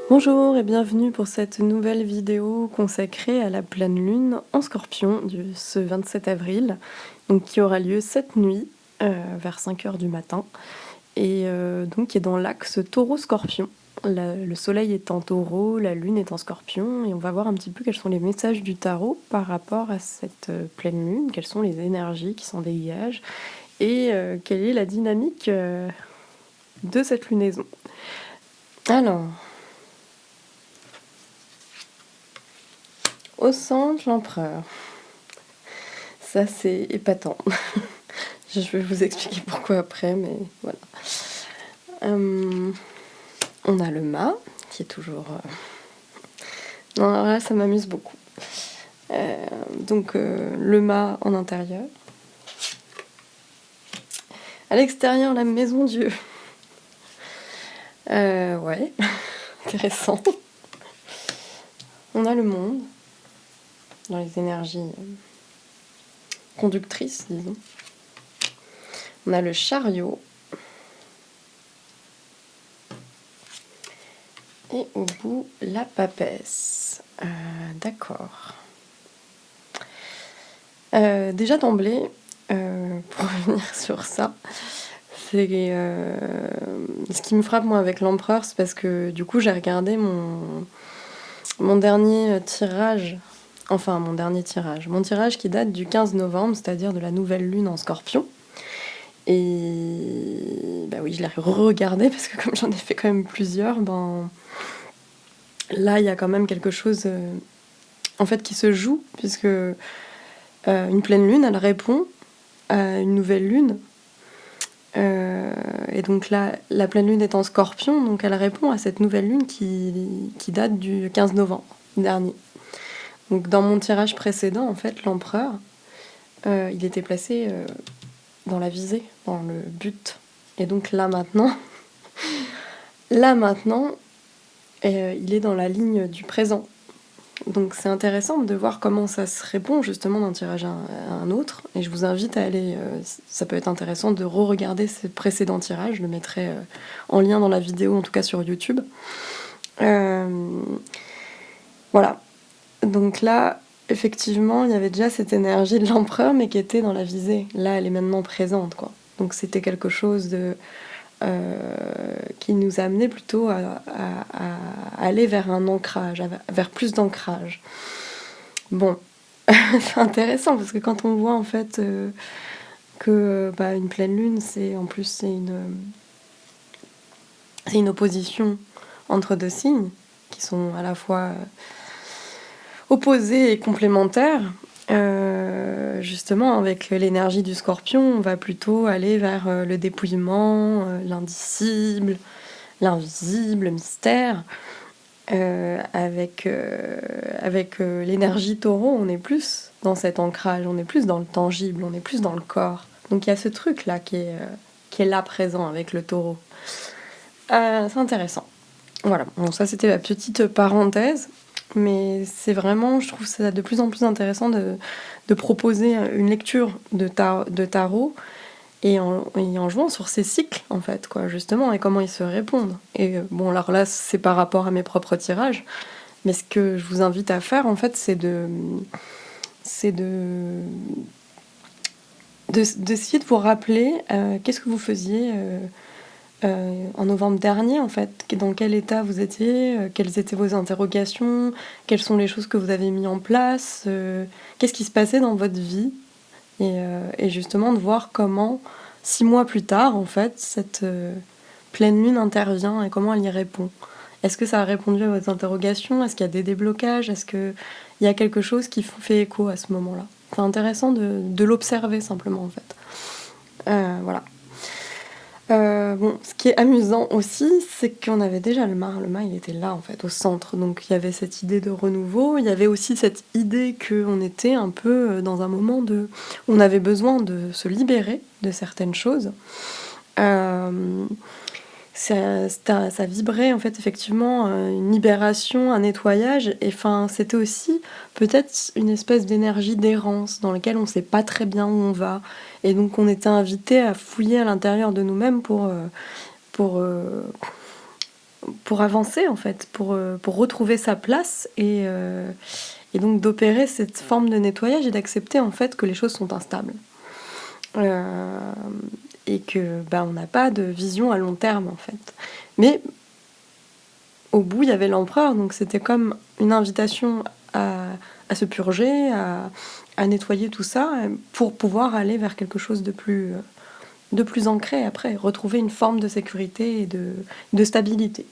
Bonjour et bienvenue pour cette nouvelle vidéo consacrée à la pleine lune en Scorpion ce 27 avril, donc qui aura lieu cette nuit vers 5 h du matin et donc qui est dans l'axe Taureau-Scorpion. Le soleil est en Taureau, la lune est en Scorpion et on va voir un petit peu quels sont les messages du tarot par rapport à cette pleine lune, quelles sont les énergies qui s'en dégagent et quelle est la dynamique de cette lunaison. Alors, au centre, l'empereur. Ça, c'est épatant. Je vais vous expliquer pourquoi après, mais voilà. On a le mât, qui est toujours... Non, alors là, ça m'amuse beaucoup. Donc, le mât en intérieur. À l'extérieur, la maison Dieu. Ouais, intéressant. On a le monde, dans les énergies conductrices, disons. On a le chariot. Et au bout, la papesse. D'accord. Déjà d'emblée, pour revenir sur ça, c'est ce qui me frappe moi avec l'empereur, c'est parce que du coup j'ai regardé mon dernier tirage, mon tirage qui date du 15 novembre, c'est-à-dire de la nouvelle lune en Scorpion. Et bah oui, je l'ai regardé parce que comme j'en ai fait quand même plusieurs, là il y a quand même quelque chose en fait qui se joue, puisque une pleine lune elle répond à une nouvelle lune. Et donc là, la pleine lune est en Scorpion, donc elle répond à cette nouvelle lune qui date du 15 novembre dernier. Donc dans mon tirage précédent, en fait, l'empereur, il était placé dans la visée, dans le but. Et donc là maintenant, il est dans la ligne du présent. Donc c'est intéressant de voir comment ça se répond justement d'un tirage à un autre. Et je vous invite à aller, ça peut être intéressant de re-regarder ces précédents tirages. Je le mettrai en lien dans la vidéo, en tout cas sur YouTube. Voilà. Donc là, effectivement, il y avait déjà cette énergie de l'empereur, mais qui était dans la visée. Là, elle est maintenant présente, quoi. Donc c'était quelque chose qui nous a amené plutôt à aller vers un ancrage, vers plus d'ancrage. Bon, c'est intéressant parce que quand on voit en fait que une pleine lune, c'est une opposition entre deux signes qui sont à la fois opposés et complémentaires. Justement, avec l'énergie du Scorpion, on va plutôt aller vers le dépouillement, l'indicible, l'invisible, le mystère. Avec l'énergie taureau, on est plus dans cet ancrage, on est plus dans le tangible, on est plus dans le corps. Donc il y a ce truc-là qui est là présent avec le taureau. C'est intéressant. Voilà, bon, ça c'était la petite parenthèse, mais c'est vraiment, je trouve ça de plus en plus intéressant de proposer une lecture de tarot et en jouant sur ces cycles, en fait, quoi, justement, et comment ils se répondent. Et bon, alors là, c'est par rapport à mes propres tirages, mais ce que je vous invite à faire, en fait, c'est d'essayer de vous rappeler qu'est-ce que vous faisiez en novembre dernier, en fait, dans quel état vous étiez, quelles étaient vos interrogations, quelles sont les choses que vous avez mis en place, qu'est-ce qui se passait dans votre vie, et justement de voir comment 6 mois plus tard, en fait, cette pleine lune intervient et comment elle y répond. Est-ce que ça a répondu à vos interrogations? Est-ce qu'il y a des déblocages? Est-ce qu'il y a quelque chose qui fait écho à ce moment-là? C'est intéressant de l'observer simplement, en fait. Voilà. Bon, ce qui est amusant aussi, c'est qu'on avait déjà le mât. Le mât, il était là, en fait, au centre. Donc il y avait cette idée de renouveau. Il y avait aussi cette idée qu'on était un peu dans un moment où on avait besoin de se libérer de certaines choses. Ça vibrait en fait effectivement une libération, un nettoyage, et enfin c'était aussi peut-être une espèce d'énergie d'errance dans laquelle on ne sait pas très bien où on va, et donc on était invité à fouiller à l'intérieur de nous-mêmes pour pour avancer en fait, pour retrouver sa place et donc d'opérer cette forme de nettoyage et d'accepter en fait que les choses sont instables. Euh, et que on n'a pas de vision à long terme en fait. Mais au bout, il y avait l'empereur, donc c'était comme une invitation à se purger, à nettoyer tout ça, pour pouvoir aller vers quelque chose de plus ancré après, retrouver une forme de sécurité et de stabilité.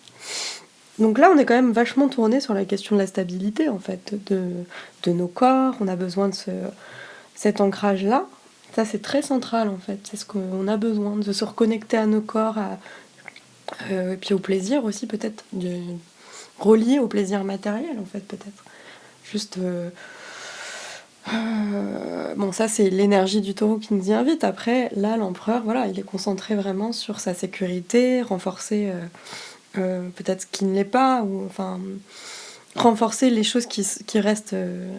Donc là, on est quand même vachement tourné sur la question de la stabilité, en fait, de nos corps. On a besoin de cet ancrage-là. Ça, c'est très central, en fait. C'est ce qu'on a besoin, de se reconnecter à nos corps, et puis au plaisir aussi, peut-être, relié au plaisir matériel, en fait, peut-être. Juste... bon, ça, c'est l'énergie du taureau qui nous y invite. Après, là, l'empereur, voilà, il est concentré vraiment sur sa sécurité, renforcer peut-être ce qui ne l'est pas, ou enfin renforcer les choses qui restent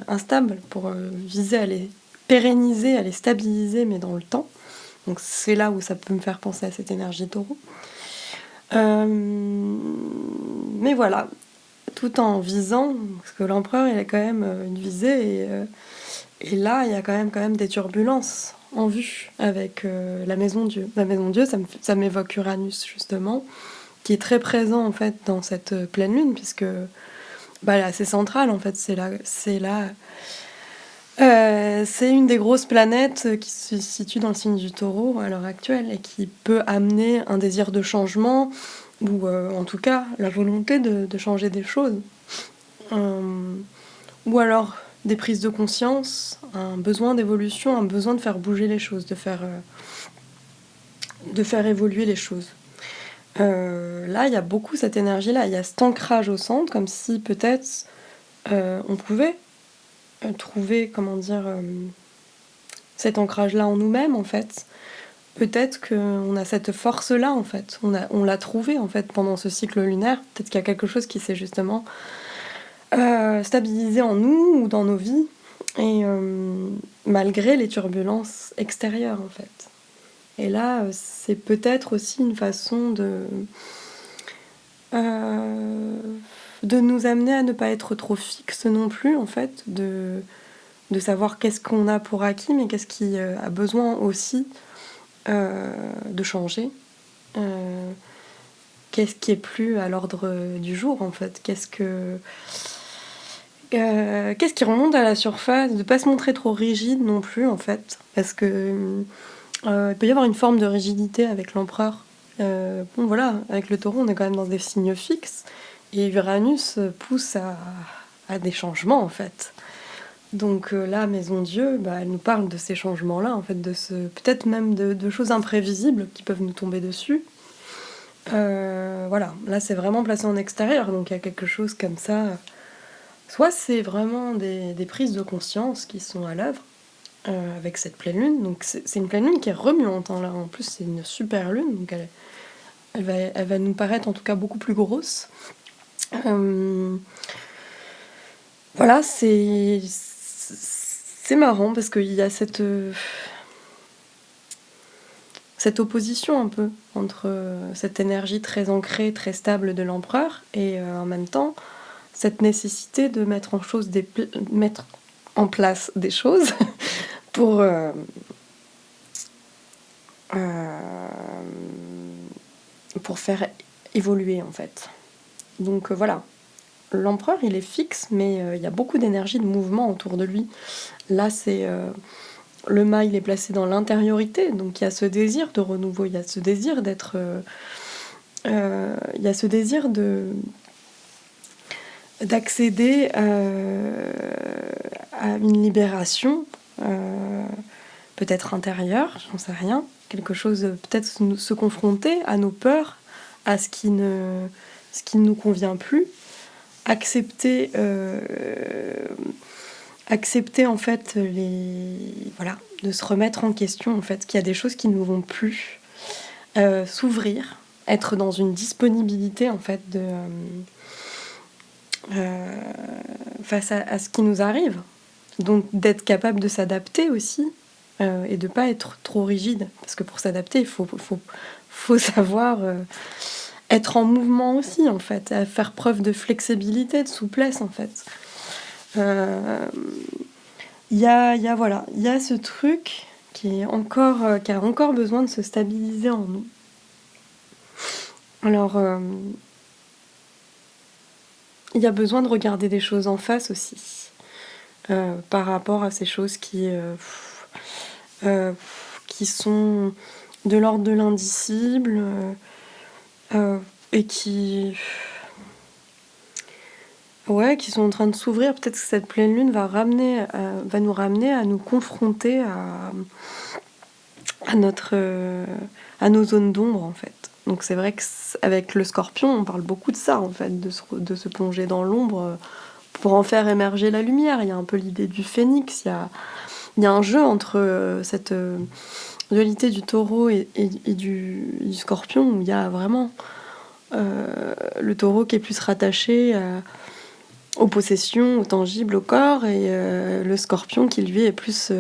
instables pour viser à les pérenniser, à les stabiliser, mais dans le temps. Donc c'est là où ça peut me faire penser à cette énergie taureau. Mais voilà, tout en visant, parce que l'empereur, il a quand même une visée, et là, il y a quand même des turbulences en vue avec la Maison Dieu. La Maison Dieu, ça m'évoque Uranus, justement, qui est très présent, en fait, dans cette pleine lune, puisque là, c'est central, en fait, c'est une des grosses planètes qui se situe dans le signe du Taureau à l'heure actuelle et qui peut amener un désir de changement ou en tout cas la volonté de changer des choses. Ou alors des prises de conscience, un besoin d'évolution, un besoin de faire bouger les choses, de faire évoluer les choses. Là, il y a beaucoup cette énergie-là, il y a cet ancrage au centre, comme si peut-être on pouvait trouver, cet ancrage-là en nous-mêmes, en fait. Peut-être qu'on a cette force-là, en fait. On l'a trouvée, en fait, pendant ce cycle lunaire. Peut-être qu'il y a quelque chose qui s'est justement stabilisé en nous ou dans nos vies, et malgré les turbulences extérieures, en fait. Et là, c'est peut-être aussi une façon de nous amener à ne pas être trop fixe non plus, en fait, de savoir qu'est-ce qu'on a pour acquis, mais qu'est-ce qui a besoin aussi de changer. Qu'est-ce qui est plus à l'ordre du jour, en fait. Qu'est-ce qui remonte à la surface, de ne pas se montrer trop rigide non plus, en fait, parce que il peut y avoir une forme de rigidité avec l'empereur. Bon, voilà, avec le taureau, on est quand même dans des signes fixes, et Uranus pousse à des changements, en fait. Donc là, Maison Dieu, elle nous parle de ces changements-là, en fait, peut-être même de choses imprévisibles qui peuvent nous tomber dessus. Voilà, là c'est vraiment placé en extérieur, donc il y a quelque chose comme ça. Soit c'est vraiment des prises de conscience qui sont à l'œuvre avec cette pleine lune. Donc c'est une pleine lune qui est remuante, hein, là. En plus, c'est une super lune, donc elle va nous paraître en tout cas beaucoup plus grosse. Voilà, c'est marrant parce qu'il y a cette opposition un peu entre cette énergie très ancrée, très stable de l'empereur et en même temps cette nécessité de mettre en place des choses pour faire évoluer, en fait. Donc voilà, l'empereur il est fixe, mais il y a beaucoup d'énergie, de mouvement autour de lui. Là c'est le mât il est placé dans l'intériorité, donc il y a ce désir de renouveau, il y a ce désir d'être il y a ce désir d'accéder à une libération peut-être intérieure, j'en sais rien, quelque chose, peut-être se confronter à nos peurs, à ce qui ne nous convient plus, accepter en fait de se remettre en question, en fait, qu'il y a des choses qui ne vont plus, s'ouvrir, être dans une disponibilité, en fait, face à ce qui nous arrive, donc d'être capable de s'adapter aussi, et de pas être trop rigide, parce que pour s'adapter il faut savoir être en mouvement aussi, en fait, à faire preuve de flexibilité, de souplesse, en fait. Euh, voilà, il y a ce truc qui a encore besoin de se stabiliser en nous. Alors, il y a besoin de regarder des choses en face aussi, par rapport à ces choses qui sont de l'ordre de l'indicible et qui sont en train de s'ouvrir. Peut-être que cette pleine lune va nous ramener à nous confronter à nos zones d'ombre, en fait. Donc c'est vrai qu'avec le Scorpion, on parle beaucoup de ça, en fait, de se plonger dans l'ombre pour en faire émerger la lumière. Il y a un peu l'idée du phénix. Il y a un jeu entre cette dualité du taureau et du scorpion, où il y a vraiment le taureau qui est plus rattaché aux possessions, au tangible, au corps, et le scorpion qui lui est plus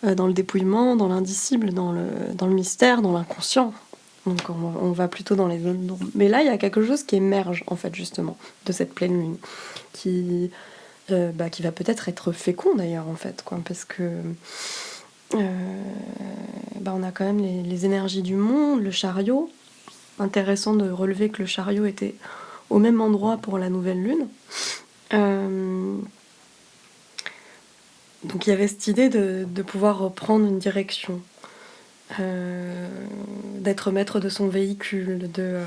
dans le dépouillement, dans l'indicible, dans le mystère, dans l'inconscient. Donc on va plutôt dans les zones d'ombre. Mais là, il y a quelque chose qui émerge, en fait, justement, de cette pleine lune, qui va peut-être être fécond, d'ailleurs, en fait, quoi, parce que on a quand même les énergies du monde, le chariot. Intéressant de relever que le chariot était au même endroit pour la nouvelle lune. Donc il y avait cette idée de pouvoir reprendre une direction, d'être maître de son véhicule, de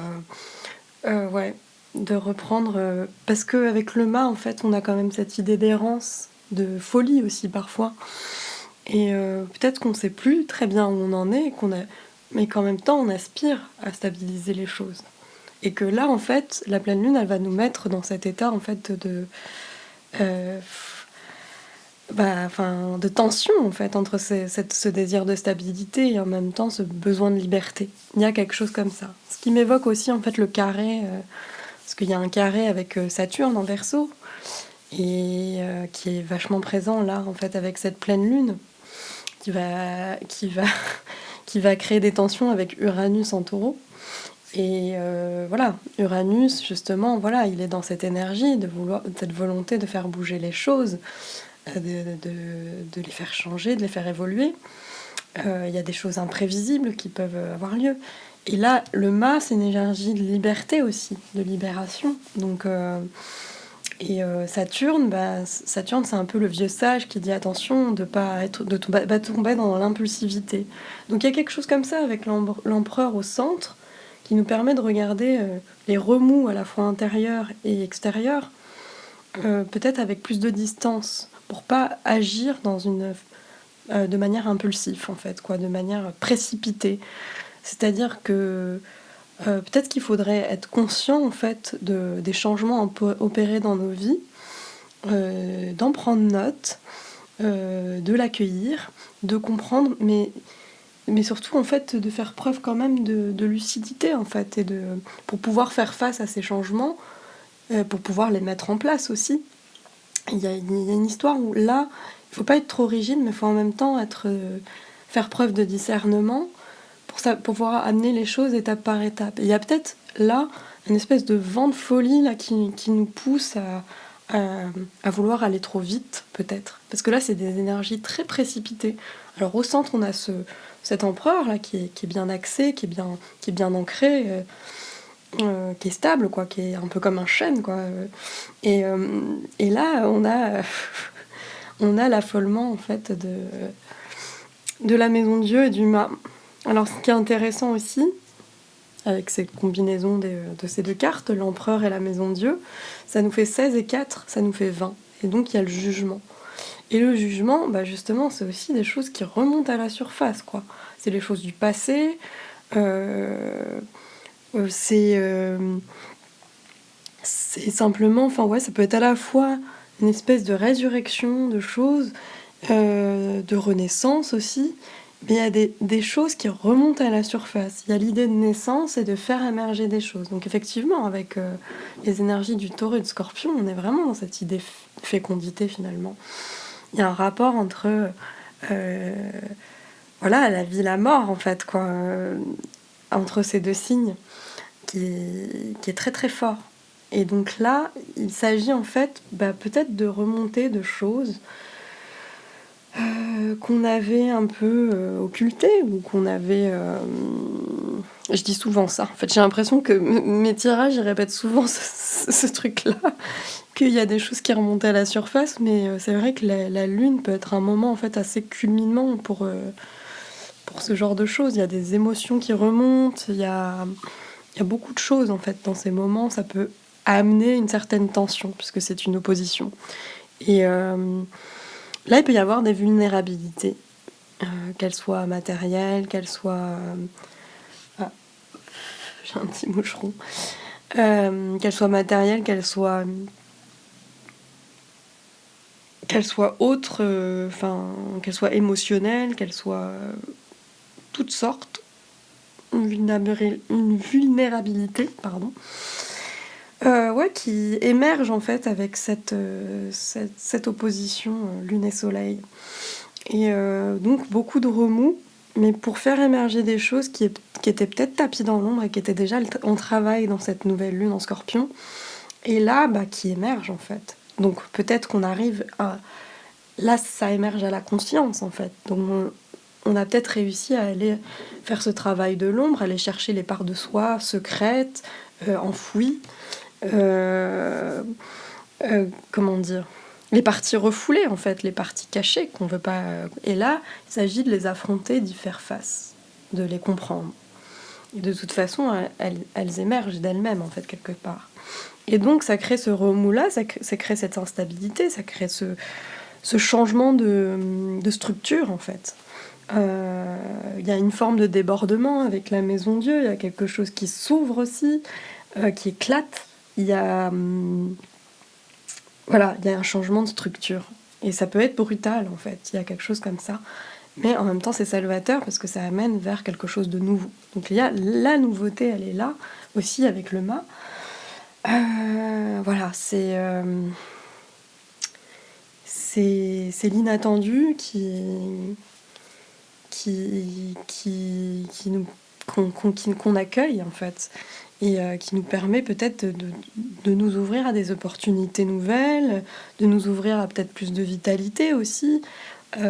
reprendre... parce qu'avec le mât, en fait, on a quand même cette idée d'errance, de folie aussi parfois. Et peut-être qu'on ne sait plus très bien où on en est, mais qu'en même temps, on aspire à stabiliser les choses. Et que là, en fait, la pleine lune, elle va nous mettre dans cet état, en fait, de tension, en fait, entre ce désir de stabilité et en même temps ce besoin de liberté. Il y a quelque chose comme ça. Ce qui m'évoque aussi, en fait, le carré, parce qu'il y a un carré avec Saturne en Verseau, et qui est vachement présent là, en fait, avec cette pleine lune, qui va créer des tensions avec Uranus en Taureau. Et voilà, Uranus, justement, voilà, il est dans cette énergie, cette volonté de faire bouger les choses, de les faire changer, de les faire évoluer. Il y a des choses imprévisibles qui peuvent avoir lieu. Et là, le mât, c'est une énergie de liberté aussi, de libération. Donc, Saturne, c'est un peu le vieux sage qui dit attention de pas tomber dans l'impulsivité. Donc il y a quelque chose comme ça avec l'empereur au centre qui nous permet de regarder les remous à la fois intérieurs et extérieurs, peut-être avec plus de distance, pour pas agir de manière impulsive, en fait, quoi, de manière précipitée. C'est-à-dire que peut-être qu'il faudrait être conscient, en fait, des changements opérés dans nos vies, d'en prendre note, de l'accueillir, de comprendre, mais surtout, en fait, de faire preuve quand même de lucidité, en fait, pour pouvoir faire face à ces changements, pour pouvoir les mettre en place aussi. Il y a une histoire où là, il faut pas être trop rigide, mais il faut en même temps faire preuve de discernement pour pouvoir amener les choses étape par étape. Et il y a peut-être là une espèce de vent de folie là, qui nous pousse à vouloir aller trop vite, peut-être. Parce que là, c'est des énergies très précipitées. Alors au centre, on a cet empereur là qui est bien axé, qui est bien ancré, qui est stable, quoi, qui est un peu comme un chêne, quoi. Et là, on a l'affolement, en fait, de la maison de Dieu et du mât. Alors, ce qui est intéressant aussi, avec cette combinaison de ces deux cartes, l'empereur et la maison de Dieu, ça nous fait 16 et 4, ça nous fait 20. Et donc, il y a le jugement. Et le jugement, justement, c'est aussi des choses qui remontent à la surface, quoi. C'est les choses du passé, c'est simplement, ça peut être à la fois une espèce de résurrection de choses, de renaissance aussi, mais il y a des choses qui remontent à la surface. Il y a l'idée de naissance et de faire émerger des choses. Donc effectivement, avec les énergies du taureau et du scorpion, on est vraiment dans cette idée de fécondité finalement. Il y a un rapport entre la vie et la mort, en fait, quoi, entre ces deux signes. qui est très très fort. Et donc là, il s'agit en fait peut-être de remonter de choses qu'on avait un peu occultées ou qu'on avait... Je dis souvent ça. En fait, j'ai l'impression que mes tirages, ils répètent souvent ce truc-là, qu'il y a des choses qui remontent à la surface, mais c'est vrai que la lune peut être un moment en fait assez culminant pour ce genre de choses. Il y a des émotions qui remontent, il y a beaucoup de choses en fait dans ces moments. Ça peut amener une certaine tension puisque c'est une opposition. Et là, il peut y avoir des vulnérabilités, qu'elles soient matérielles, qu'elles soient... Ah, j'ai un petit moucheron. Qu'elles soient matérielles, qu'elles soient autres, qu'elles soient émotionnelles, qu'elles soient toutes sortes. Une vulnérabilité, pardon. Ouais, qui émerge en fait avec cette opposition lune et soleil. Et donc beaucoup de remous, mais pour faire émerger des choses qui étaient peut-être tapis dans l'ombre et qui étaient déjà en travail dans cette nouvelle lune en Scorpion. Et là, qui émerge en fait. Donc peut-être qu'on arrive à... Là, ça émerge à la conscience en fait. Donc on a peut-être réussi à aller faire ce travail de l'ombre, aller chercher les parts de soi secrètes, enfouies. Comment dire, les parties refoulées en fait, les parties cachées qu'on veut pas. Et là, il s'agit de les affronter, d'y faire face, de les comprendre. Et de toute façon, elles émergent d'elles-mêmes en fait quelque part. Et donc ça crée ce remous-là, ça crée cette instabilité, ça crée ce changement de structure en fait. Il y a une forme de débordement avec la Maison Dieu, il y a quelque chose qui s'ouvre aussi, qui éclate. Il y a il y a un changement de structure. Et ça peut être brutal, en fait. Il y a quelque chose comme ça. Mais en même temps, c'est salvateur parce que ça amène vers quelque chose de nouveau. Donc, il y a la nouveauté, elle est là, aussi avec le mât. C'est l'inattendu qu'on accueille, en fait. Et qui nous permet peut-être de nous ouvrir à des opportunités nouvelles, de nous ouvrir à peut-être plus de vitalité aussi. Il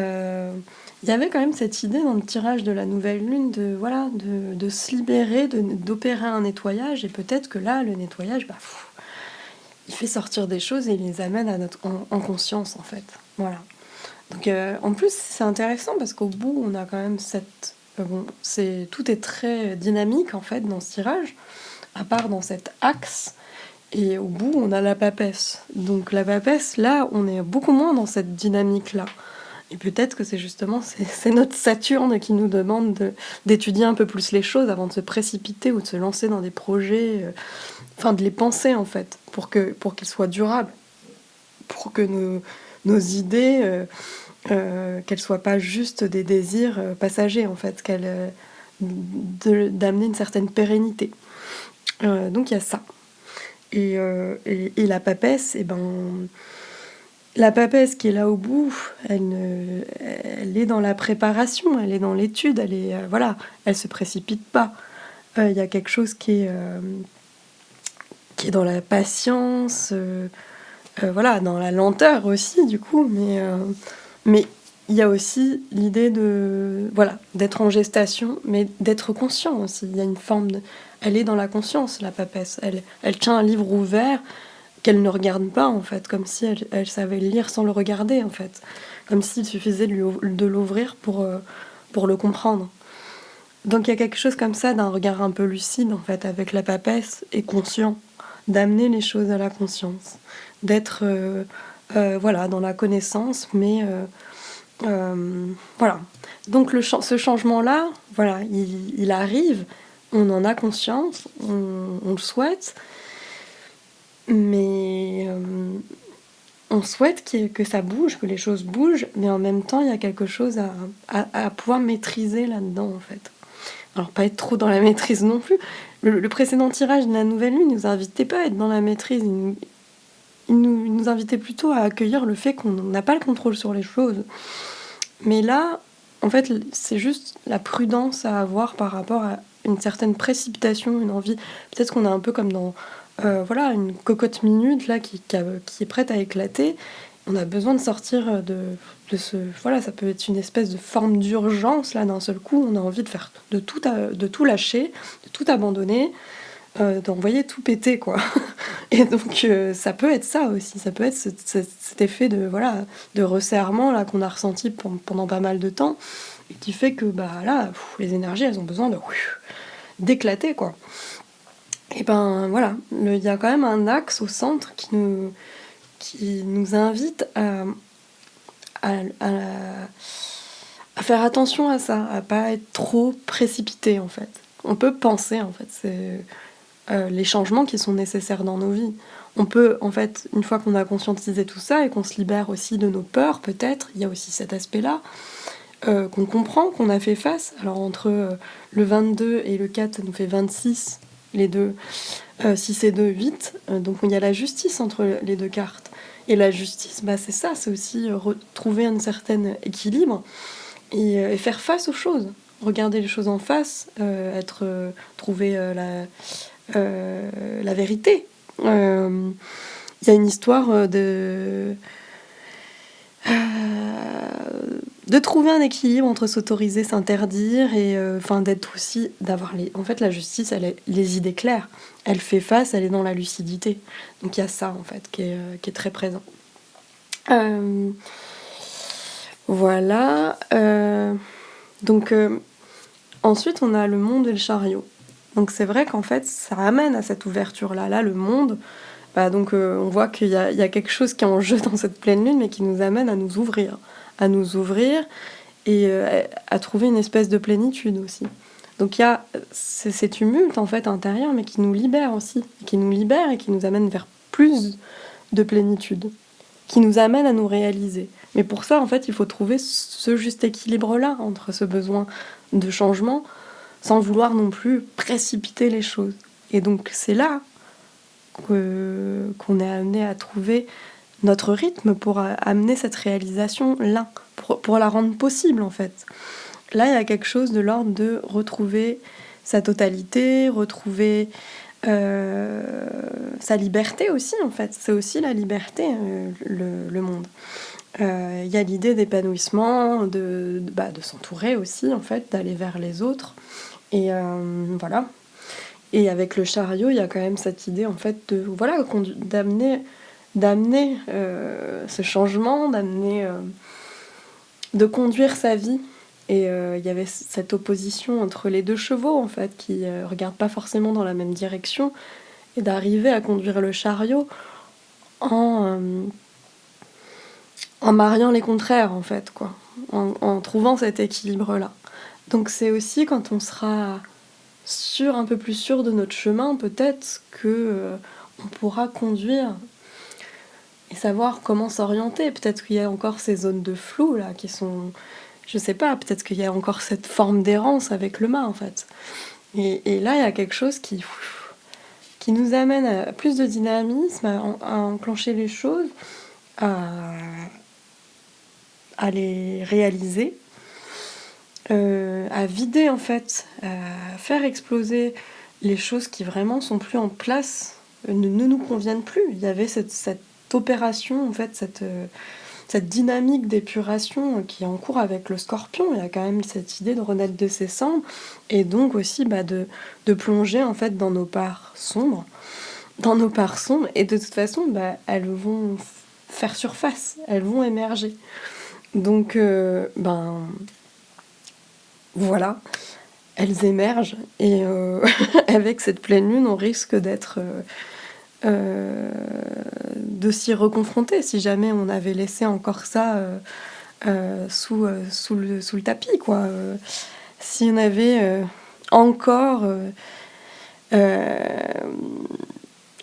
y avait quand même cette idée dans le tirage de la nouvelle lune de se libérer, d'opérer un nettoyage, et peut-être que là, le nettoyage, il fait sortir des choses et il les amène à en conscience, en fait. Voilà. Donc, en plus, c'est intéressant parce qu'au bout, on a quand même tout est très dynamique, en fait, dans ce tirage, à part dans cet axe, et au bout on a la papesse. Donc la papesse, là on est beaucoup moins dans cette dynamique là, et peut-être que c'est notre Saturne qui nous demande d'étudier un peu plus les choses avant de se précipiter ou de se lancer dans des projets, de les penser en fait, pour qu'ils soient durables, pour que nos idées qu'elles soient pas juste des désirs passagers en fait, d'amener une certaine pérennité. Donc il y a ça. Et la papesse, la papesse qui est là au bout, elle est dans la préparation, elle est dans l'étude, elle se précipite pas. Il y a quelque chose qui est dans la patience, dans la lenteur aussi du coup, mais il y a aussi l'idée d'être en gestation, mais d'être conscient aussi. Il y a une forme elle est dans la conscience, la papesse. Elle tient un livre ouvert qu'elle ne regarde pas, en fait, comme si elle savait le lire sans le regarder, en fait. Comme s'il suffisait de l'ouvrir pour le comprendre. Donc il y a quelque chose comme ça, d'un regard un peu lucide, en fait, avec la papesse, et conscient, d'amener les choses à la conscience, d'être dans la connaissance, mais voilà. Donc ce changement-là, il arrive, on en a conscience, on le souhaite, mais on souhaite que ça bouge, que les choses bougent, mais en même temps, il y a quelque chose à pouvoir maîtriser là-dedans, en fait. Alors, pas être trop dans la maîtrise non plus. Le précédent tirage de la nouvelle lune ne nous invitait pas à être dans la maîtrise. Il nous invitait plutôt à accueillir le fait qu'on n'a pas le contrôle sur les choses. Mais là, en fait, c'est juste la prudence à avoir par rapport à une certaine précipitation, une envie. Peut-être qu'on est un peu comme dans voilà, une cocotte minute là qui est prête à éclater. On a besoin de sortir de ce... Voilà, ça peut être une espèce de forme d'urgence là d'un seul coup. On a envie de faire de tout lâcher, de tout abandonner, d'envoyer tout péter quoi. Et donc ça peut être ça aussi, ça peut être cet effet de voilà de resserrement là qu'on a ressenti pendant pas mal de temps et qui fait que bah là les énergies elles ont besoin de d'éclater quoi. Et ben voilà, il y a quand même un axe au centre qui nous invite à, à, à faire attention à ça, à pas être trop précipité en fait. On peut penser en fait, c'est les changements qui sont nécessaires dans nos vies. On peut, en fait, une fois qu'on a conscientisé tout ça et qu'on se libère aussi de nos peurs, peut-être, il y a aussi cet aspect-là, qu'on comprend, qu'on a fait face. Alors entre le 22 et le 4, ça nous fait 26, les deux, 6 et 2, 8. Donc il y a la justice entre les deux cartes. Et la justice, bah, c'est ça, c'est aussi retrouver un certain équilibre et faire face aux choses. Regarder les choses en face, trouver la vérité. Il y a une histoire de trouver un équilibre entre s'autoriser, s'interdire et enfin d'être aussi d'avoir les. En fait, la justice, elle a les idées claires. Elle fait face, elle est dans la lucidité. Donc il y a ça en fait qui est très présent. Voilà. Donc ensuite, on a le monde et le chariot. Donc c'est vrai qu'en fait, ça amène à cette ouverture-là. Là, le monde, bah, donc on voit qu'il y a quelque chose qui est en jeu dans cette pleine lune, mais qui nous amène à nous ouvrir. À nous ouvrir et à trouver une espèce de plénitude aussi. Donc il y a ces tumultes en fait intérieurs, mais qui nous libèrent aussi. Qui nous libèrent et qui nous amènent vers plus de plénitude. Qui nous amènent à nous réaliser. Mais pour ça, en fait, il faut trouver ce juste équilibre-là entre ce besoin de changement sans vouloir non plus précipiter les choses. Et donc c'est là qu'on est amené à trouver notre rythme pour amener cette réalisation-là, pour la rendre possible en fait. Là, il y a quelque chose de l'ordre de retrouver sa totalité, retrouver sa liberté aussi en fait. C'est aussi la liberté, le monde. Il y a l'idée d'épanouissement, de s'entourer aussi en fait, d'aller vers les autres. Et voilà. Et avec le chariot, il y a quand même cette idée en fait de voilà d'amener ce changement, de conduire sa vie. Et il y avait cette opposition entre les deux chevaux en fait qui regardent pas forcément dans la même direction et d'arriver à conduire le chariot en mariant les contraires en fait quoi, en trouvant cet équilibre là. Donc c'est aussi quand on sera un peu plus sûr de notre chemin, peut-être que on pourra conduire et savoir comment s'orienter. Peut-être qu'il y a encore ces zones de flou là qui sont, je sais pas, peut-être qu'il y a encore cette forme d'errance avec le mât en fait. Et là il y a quelque chose qui nous amène à plus de dynamisme, à enclencher les choses, à les réaliser. À vider en fait, à faire exploser les choses qui vraiment sont plus en place, ne nous conviennent plus. Il y avait cette opération en fait, cette dynamique d'épuration qui est en cours avec le Scorpion. Il y a quand même cette idée de renaître de ses cendres et donc aussi de plonger en fait dans nos parts sombres, et de toute façon elles vont faire surface, elles vont émerger. Donc voilà, elles émergent et avec cette pleine lune, on risque de s'y reconfronter si jamais on avait laissé encore ça sous le tapis, quoi. Si on avait encore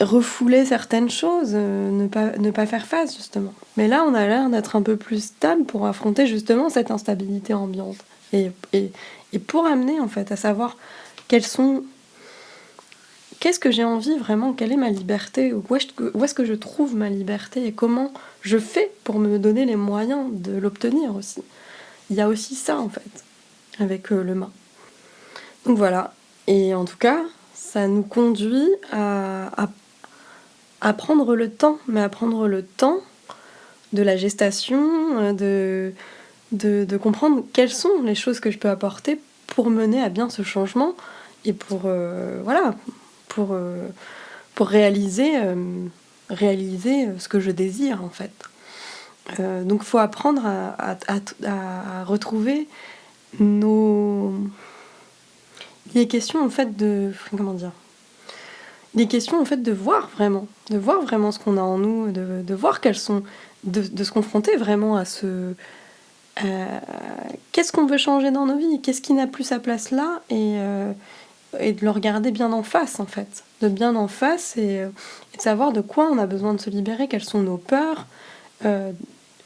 refoulé certaines choses, ne pas faire face, justement. Mais là, on a l'air d'être un peu plus stable pour affronter justement cette instabilité ambiante. Et pour amener en fait à savoir qu'est-ce que j'ai envie vraiment, quelle est ma liberté, où est-ce que je trouve ma liberté et comment je fais pour me donner les moyens de l'obtenir aussi. Il y a aussi ça en fait avec le mât. Donc voilà, Et en tout cas, ça nous conduit à prendre le temps, mais à prendre le temps de la gestation, de comprendre quelles sont les choses que je peux apporter pour mener à bien ce changement et voilà, pour, euh, pour réaliser ce que je désire en fait. Donc il faut apprendre à retrouver nos... Il est question en fait de... Comment dire? Il est question en fait de voir vraiment ce qu'on a en nous, de voir quelles sont... De se confronter vraiment à ce... qu'est-ce qu'on veut changer dans nos vies? Qu'est-ce qui n'a plus sa place là? Et de le regarder bien en face en fait. De bien en face et de savoir de quoi on a besoin de se libérer, quelles sont nos peurs, euh,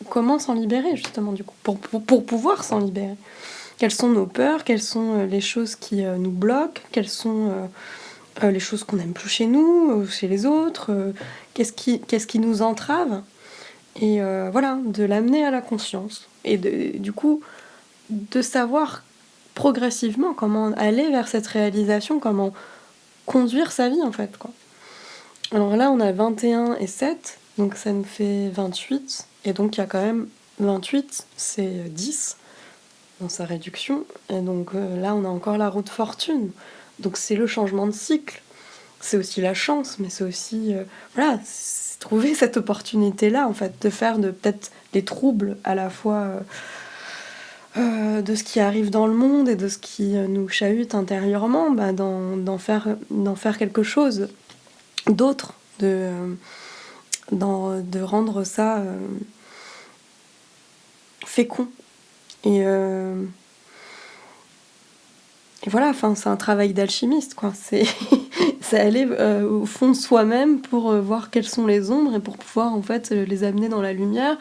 comment s'en libérer justement du coup, pour pouvoir s'en libérer. Quelles sont nos peurs, quelles sont les choses qui nous bloquent, quelles sont les choses qu'on n'aime plus chez nous, chez les autres, qu'est-ce qui nous entrave. Et voilà, de l'amener à la conscience. Et du coup, de savoir progressivement comment aller vers cette réalisation, comment conduire sa vie en fait, quoi. Alors là, on a 21 et 7, donc ça nous fait 28. Et donc il y a quand même 28, c'est 10 dans sa réduction. Et donc là, on a encore la roue de fortune. Donc c'est le changement de cycle. C'est aussi la chance, mais c'est aussi voilà, c'est trouver cette opportunité-là, en fait, de faire de peut-être des troubles à la fois de ce qui arrive dans le monde et de ce qui nous chahute intérieurement, bah, d'en faire quelque chose d'autre, de rendre ça fécond. Et, euh, et voilà, enfin, c'est un travail d'alchimiste, quoi. C'est aller au fond de soi-même pour voir quelles sont les ombres et pour pouvoir en fait les amener dans la lumière,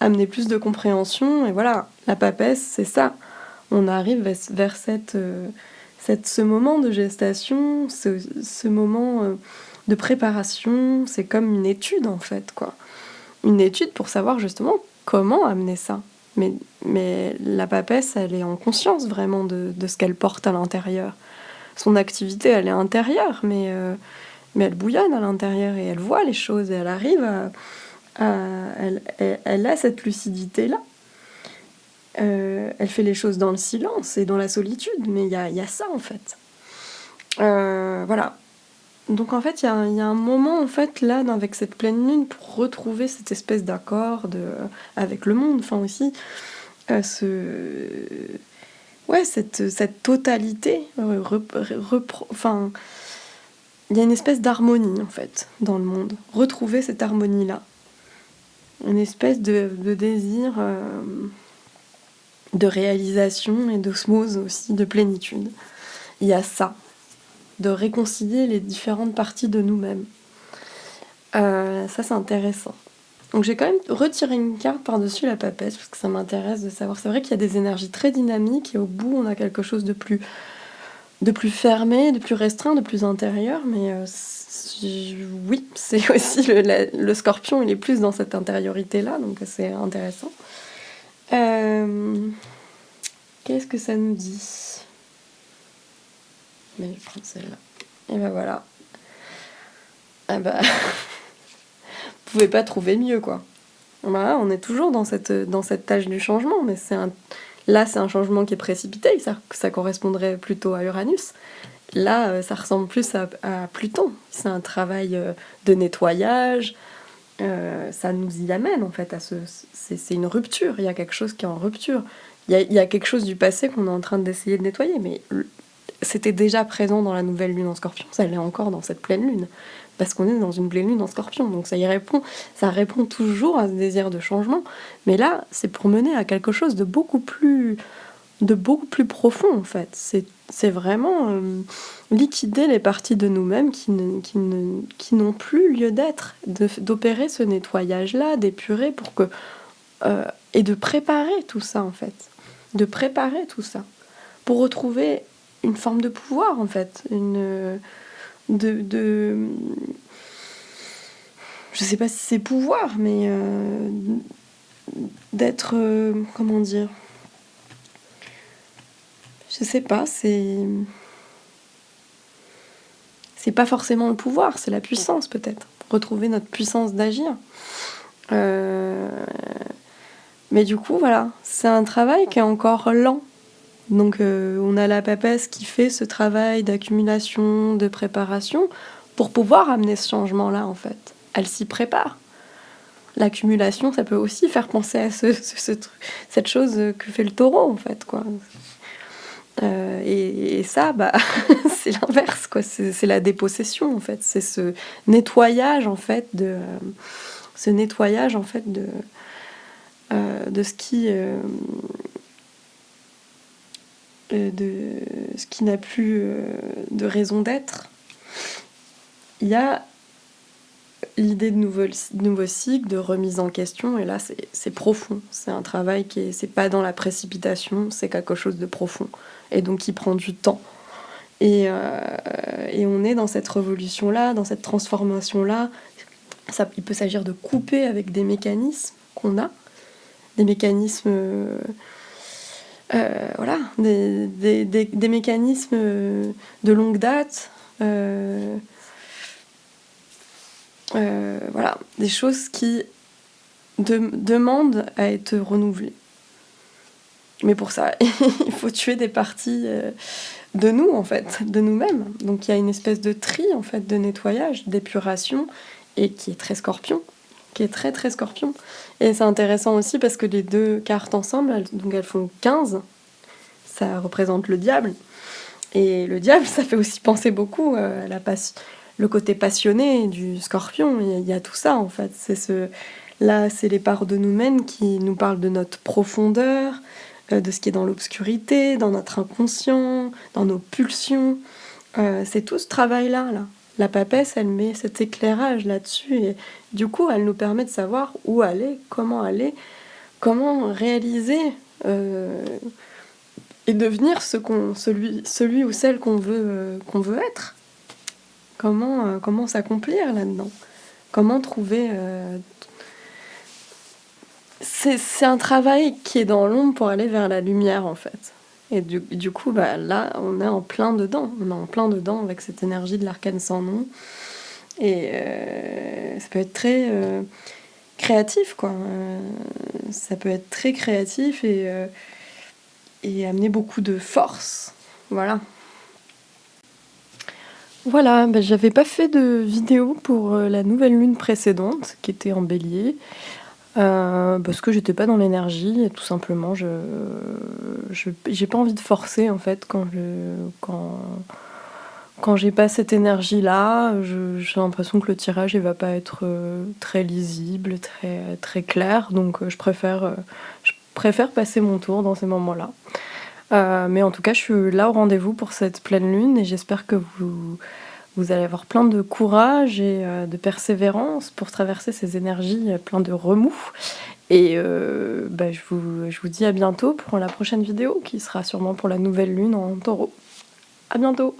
amener plus de compréhension. Et voilà, la papesse, c'est ça. On arrive vers ce moment de gestation, ce moment de préparation. C'est comme une étude en fait, quoi. Une étude pour savoir justement comment amener ça. Mais la papesse, elle est en conscience vraiment de ce qu'elle porte à l'intérieur. Son activité, elle est intérieure, mais elle bouillonne à l'intérieur et elle voit les choses et elle arrive elle a cette lucidité-là. Elle fait les choses dans le silence et dans la solitude, mais il y a ça en fait. Voilà. Donc en fait, il y a un moment en fait là, avec cette pleine lune, pour retrouver cette espèce d'accord avec le monde, enfin aussi, ce... ouais, cette totalité, enfin, il y a une espèce d'harmonie en fait dans le monde. Retrouver cette harmonie-là, une espèce de désir de réalisation et d'osmose aussi, de plénitude. Il y a ça, de réconcilier les différentes parties de nous-mêmes. Ça c'est intéressant. Donc j'ai quand même retiré une carte par-dessus la papesse parce que ça m'intéresse de savoir. C'est vrai qu'il y a des énergies très dynamiques et au bout on a quelque chose de plus fermé, de plus restreint, de plus intérieur, mais oui, c'est aussi le scorpion, il est plus dans cette intériorité-là, donc c'est intéressant. Qu'est-ce que ça nous dit? Mais je vais prendre celle-là. Et ben voilà. Ah bah, vous pouvez pas trouver mieux, quoi. Voilà, on est toujours dans cette tâche du changement, mais là, c'est un changement qui est précipité, ça correspondrait plutôt à Uranus. Là, ça ressemble plus à Pluton. C'est un travail de nettoyage. Ça nous y amène, en fait. C'est une rupture. Il y a quelque chose qui est en rupture. Il y a quelque chose du passé qu'on est en train d'essayer de nettoyer, mais c'était déjà présent dans la nouvelle lune en Scorpion. Ça l'est encore dans cette pleine lune. Parce qu'on est dans une pleine lune en Scorpion. Donc ça répond toujours à ce désir de changement. Mais là, c'est pour mener à quelque chose de beaucoup plus profond, en fait. C'est vraiment liquider les parties de nous-mêmes qui n'ont plus lieu d'être, d'opérer ce nettoyage-là, d'épurer pour que... et de préparer tout ça, en fait. De préparer tout ça. Pour retrouver une forme de pouvoir, en fait. Je sais pas si c'est pouvoir, mais d'être... comment dire? Je sais pas, c'est c'est pas forcément le pouvoir, c'est la puissance peut-être. Retrouver notre puissance d'agir. Mais du coup, voilà, c'est un travail qui est encore lent. Donc on a la papesse qui fait ce travail d'accumulation, de préparation, pour pouvoir amener ce changement-là, en fait. Elle s'y prépare. L'accumulation, ça peut aussi faire penser à cette chose que fait le taureau, en fait, quoi. Et ça, bah, c'est l'inverse, quoi. C'est la dépossession, en fait. C'est ce nettoyage, en fait, de ce qui n'a plus de raison d'être. Il y a l'idée de nouveau cycle, de remise en question, et là c'est profond. C'est un travail c'est pas dans la précipitation, c'est quelque chose de profond, et donc qui prend du temps. Et on est dans cette révolution-là, dans cette transformation-là. Il peut s'agir de couper avec des mécanismes qu'on a, des mécanismes, voilà, des mécanismes de longue date, voilà, des choses qui demandent à être renouvelées. Mais pour ça, il faut tuer des parties de nous, en fait, de nous-mêmes. Donc il y a une espèce de tri, en fait, de nettoyage, d'épuration, et qui est très scorpion, qui est très très scorpion. Et c'est intéressant aussi parce que les deux cartes ensemble, elles font 15, ça représente le diable. Et le diable, ça fait aussi penser beaucoup à le côté passionné du scorpion. Il y a tout ça, en fait. Là, c'est les parts de nous-mêmes qui nous parlent de notre profondeur, de ce qui est dans l'obscurité, dans notre inconscient, dans nos pulsions. C'est tout ce travail-là, là. La papesse, elle met cet éclairage là-dessus, et du coup, elle nous permet de savoir où aller, comment réaliser et devenir celui ou celle qu'on veut être. Comment s'accomplir là-dedans. Comment trouver... C'est un travail qui est dans l'ombre pour aller vers la lumière, en fait. Et du coup, bah, là, on est en plein dedans. On est en plein dedans avec cette énergie de l'arcane sans nom. Et ça peut être très créatif, quoi. Ça peut être très créatif et amener beaucoup de force. Voilà. Voilà, bah, j'avais pas fait de vidéo pour la nouvelle lune précédente, qui était en bélier. Parce que j'étais pas dans l'énergie, et tout simplement j'ai pas envie de forcer, en fait, quand j'ai pas cette énergie là. J'ai l'impression que le tirage il va pas être très lisible, très, très clair, donc je préfère passer mon tour dans ces moments là. Mais en tout cas, je suis là au rendez-vous pour cette pleine lune, et j'espère que vous allez avoir plein de courage et de persévérance pour traverser ces énergies plein de remous. Et je vous dis à bientôt pour la prochaine vidéo, qui sera sûrement pour la nouvelle lune en taureau. À bientôt!